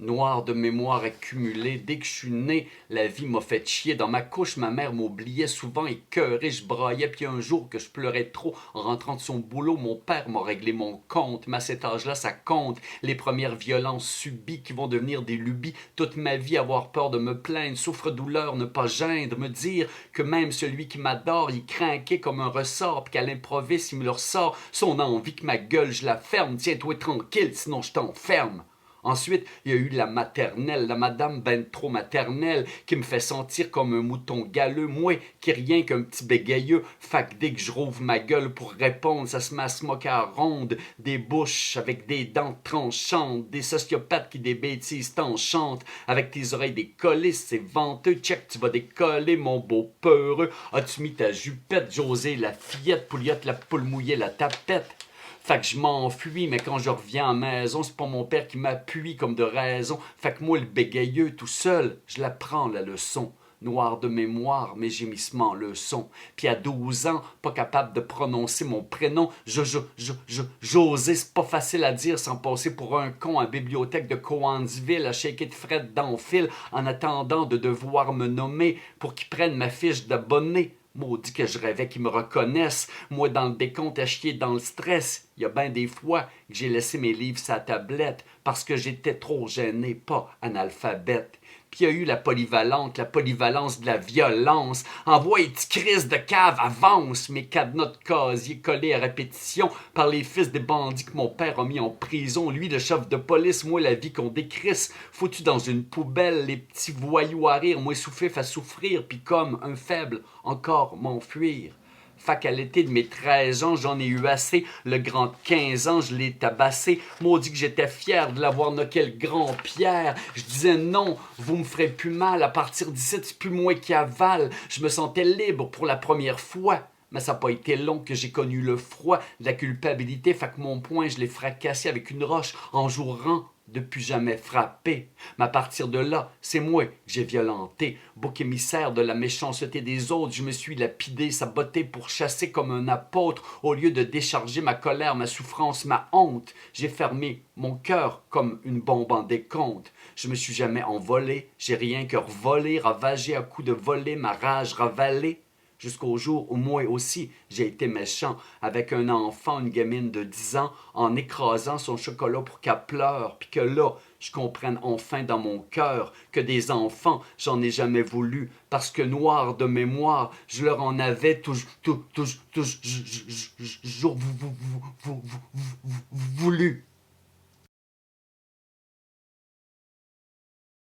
Noir de mémoire accumulée, dès que je suis né, la vie m'a fait chier. Dans ma couche, ma mère m'oubliait souvent écœuré, je braillais. Puis un jour que je pleurais trop en rentrant de son boulot, mon père m'a réglé mon compte. Mais à cet âge-là, ça compte. Les premières violences subies qui vont devenir des lubies. Toute ma vie, avoir peur de me plaindre, souffre-douleur, ne pas geindre, me dire que même celui qui m'adore, il craquait comme un ressort, puis qu'à l'improviste, il me le ressort. Son envie que ma gueule, je la ferme. Tiens-toi tranquille, sinon je t'enferme. Ensuite, il y a eu la maternelle, la madame ben trop maternelle, qui me fait sentir comme un mouton galeux, moi, qui rien qu'un petit bégayeux. Fait que dès que je rouvre ma gueule pour répondre, ça se met à se moquer à ronde, des bouches avec des dents tranchantes, des sociopathes qui des bêtises t'enchantent, avec tes oreilles décollées, c'est venteux, check, tu vas décoller, mon beau peureux. As-tu mis ta jupette, José, la fillette, Pouliotte, la poule mouillée, la tapette? Fait que je m'enfuis, mais quand je reviens à la maison, c'est pas mon père qui m'appuie comme de raison. Fait que moi, le bégayeux, tout seul, je la prends la leçon. Noir de mémoire, mes gémissements le sont. Puis à 12 ans, pas capable de prononcer mon prénom, j'osais, c'est pas facile à dire sans passer pour un con à la bibliothèque de Coansville, à shaker de Fred dans le fil, en attendant de devoir me nommer pour qu'ils prennent ma fiche d'abonné. Maudit que je rêvais qu'ils me reconnaissent. Moi, dans le décompte, à chier dans le stress. Il y a bien des fois que j'ai laissé mes livres sur la tablette parce que j'étais trop gêné, pas analphabète. Puis il y a eu la polyvalence de la violence. Envoie les petits crises de cave, avance. Mes cadenas de casier collés à répétition par les fils des bandits que mon père a mis en prison. Lui, le chef de police, moi, la vie qu'on décrisse. Foutu dans une poubelle, les petits voyous à rire. Moi, souffif à souffrir, puis comme un faible, encore m'enfuir. Fait qu'à l'été de mes 13 ans, j'en ai eu assez. Le grand de 15 ans, je l'ai tabassé. Maudit que j'étais fier de l'avoir knocké le grand Pierre. Je disais non, vous me ferez plus mal. À partir d'ici, c'est plus moi qui avale. Je me sentais libre pour la première fois. Mais ça n'a pas été long que j'ai connu le froid de la culpabilité. Fait que mon poing, je l'ai fracassé avec une roche en jurant de plus jamais frapper. Mais à partir de là, c'est moi que j'ai violenté. Bouc émissaire de la méchanceté des autres, je me suis lapidé, saboté pour chasser comme un apôtre. Au lieu de décharger ma colère, ma souffrance, ma honte, j'ai fermé mon cœur comme une bombe en décompte. Je me suis jamais envolé, j'ai rien que revolé, ravagé à coups de voler, ma rage ravalée. Jusqu'au jour où moi aussi j'ai été méchant avec un enfant, une gamine de 10 ans, en écrasant son chocolat pour qu'elle pleure, puis que là, je comprenne enfin dans mon cœur que des enfants, j'en ai jamais voulu, parce que noir de mémoire, je leur en avais toujours voulu.